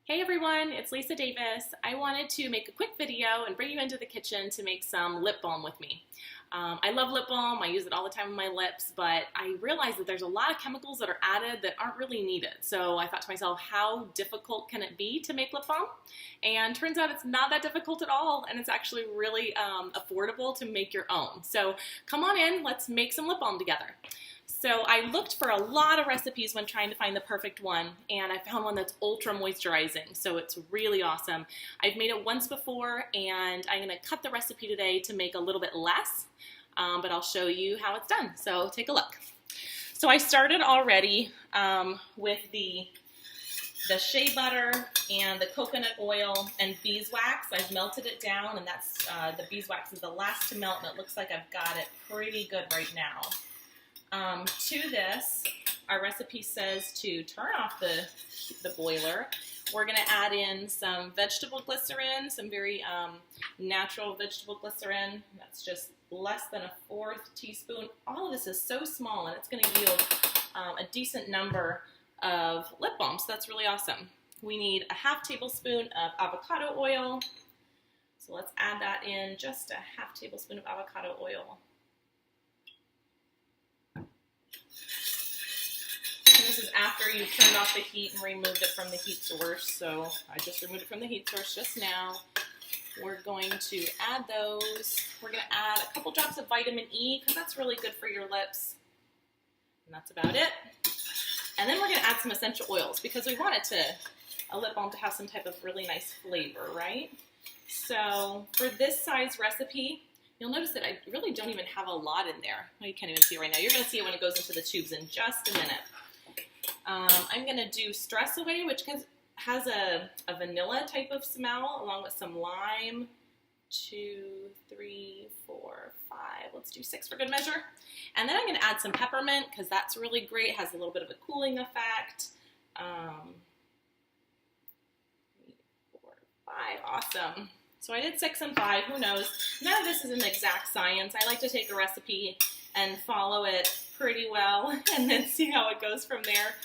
Hey everyone, it's Lisa Davis. I wanted to make a quick video and bring you into the kitchen to make some lip balm with me. I love lip balm, I use it all the time on my lips, but I realized that there's a lot of chemicals that are added that aren't really needed. So I thought to myself, how difficult can it be to make lip balm? And turns out it's not that difficult at all, and it's actually really affordable to make your own. So come on in, let's make some lip balm together. So I looked for a lot of recipes when trying to find the perfect one, and I found one that's ultra moisturizing, so it's really awesome. I've made it once before, and I'm going to cut the recipe today to make a little bit less, but I'll show you how it's done. So take a look. So I started already with the shea butter and the coconut oil and beeswax. I've melted it down, and that's the beeswax is the last to melt, and it looks like I've got it pretty good right now. To this, our recipe says to turn off the boiler. We're going to add in some vegetable glycerin, some very natural vegetable glycerin. That's just less than a 1/4 teaspoon. All of this is so small, and it's going to yield a decent number of lip balm, so that's really awesome. We need a 1/2 tablespoon of avocado oil. So let's add that in, just a 1/2 tablespoon of avocado oil. This is after you've turned off the heat and removed it from the heat source. So I just removed it from the heat source just now. We're going to add those. We're going to add a couple drops of vitamin E because that's really good for your lips. And that's about it. And then we're going to add some essential oils because we want a lip balm to have some type of really nice flavor, right? So for this size recipe, you'll notice that I really don't even have a lot in there. Well, you can't even see it right now. You're going to see it when it goes into the tubes in just a minute. I'm going to do Stress Away, which has a vanilla type of smell, along with some lime. 2, 3, 4, 5. Let's do 6 for good measure. And then I'm going to add some peppermint, because that's really great. It has a little bit of a cooling effect. 3, 4, 5. Awesome. So I did 6 and 5. Who knows? None of this is an exact science. I like to take a recipe and follow it pretty well and then see how it goes from there.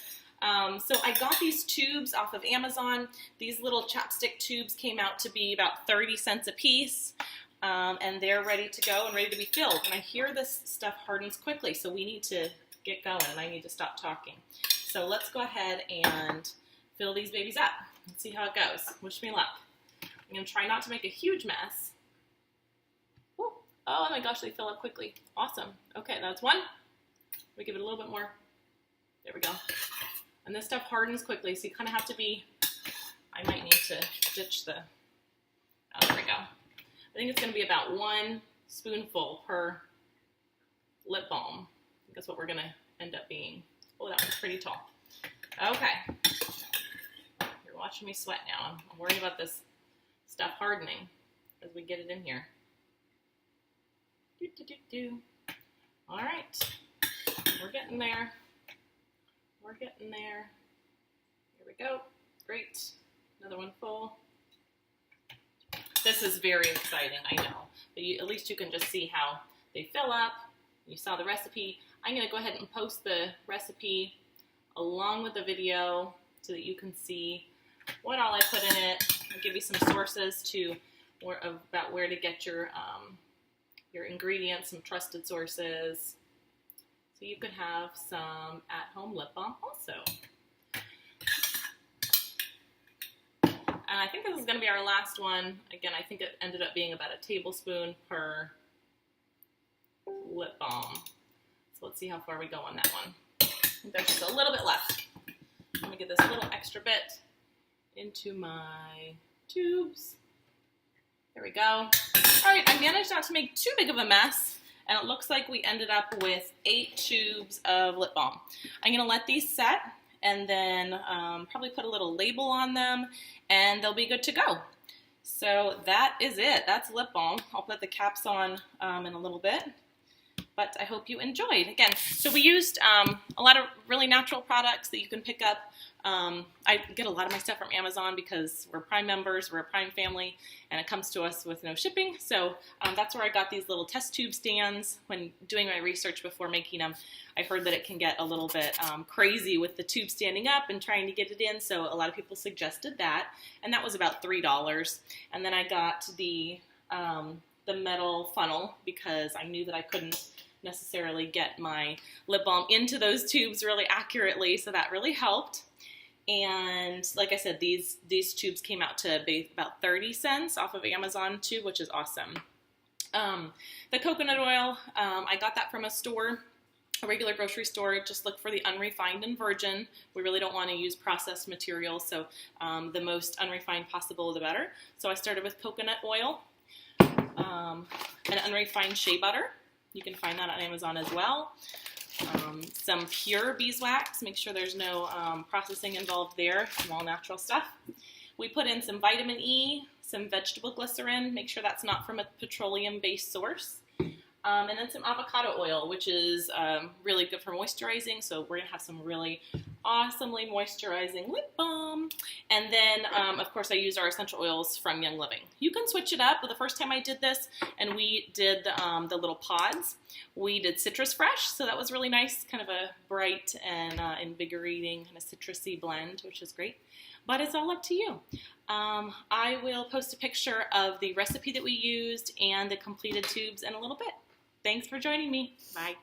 So I got these tubes off of Amazon. These little chapstick tubes came out to be about 30 cents a piece, and they're ready to go and ready to be filled. And I hear this stuff hardens quickly, so we need to get going, and I need to stop talking. So let's go ahead and fill these babies up and see how it goes. Wish me luck. I'm going to try not to make a huge mess. Ooh. Oh my gosh, they fill up quickly. Awesome. Okay, that's one. We give it a little bit more. There we go. And this stuff hardens quickly, so you kind of have to be, I might need to ditch the, oh, there we go. I think it's going to be about 1 spoonful per lip balm. I think that's what we're going to end up being. Oh, that one's pretty tall. Okay. You're watching me sweat now. I'm worried about this stuff hardening as we get it in here. All right. We're getting there. We're getting there. Here we go. Great. Another one full. This is very exciting, I know. But at least you can just see how they fill up. You saw the recipe. I'm going to go ahead and post the recipe along with the video so that you can see what all I put in it. I'll give you some sources about where to get your ingredients, some trusted sources. So you could have some at-home lip balm also. And I think this is going to be our last one. Again, I think it ended up being about a tablespoon per lip balm. So let's see how far we go on that one. I think there's just a little bit left. Let me get this little extra bit into my tubes. There we go. All right, I managed not to make too big of a mess. And it looks like we ended up with 8 tubes of lip balm. I'm going to let these set and then probably put a little label on them, and they'll be good to go. So that is it. That's lip balm. I'll put the caps on in a little bit. but I hope you enjoyed. Again, so we used a lot of really natural products that you can pick up. I get a lot of my stuff from Amazon because we're Prime members, we're a Prime family, and it comes to us with no shipping. So that's where I got these little test tube stands. When doing my research before making them, I heard that it can get a little bit crazy with the tube standing up and trying to get it in, so a lot of people suggested that, and that was about $3. And then I got the metal funnel because I knew that I couldn't necessarily get my lip balm into those tubes really accurately, so that really helped. And like I said, these tubes came out to be about 30 cents off of Amazon too, which is awesome. The coconut oil, I got that from a store, a regular grocery store. Just look for the unrefined and virgin. We really don't want to use processed materials, so the most unrefined possible, the better. So I started with coconut oil, and unrefined shea butter. You can find that on Amazon as well. Some pure beeswax. Make sure there's no processing involved there. All natural stuff. We put in some vitamin E, some vegetable glycerin. Make sure that's not from a petroleum-based source. And then some avocado oil, which is really good for moisturizing. So we're going to have some really awesomely moisturizing lip balm. And then, of course, I used our essential oils from Young Living. You can switch it up. The first time I did this, and we did the little pods, we did Citrus Fresh. So that was really nice, kind of a bright and invigorating kind of citrusy blend, which is great. But it's all up to you. I will post a picture of the recipe that we used and the completed tubes in a little bit. Thanks for joining me. Bye.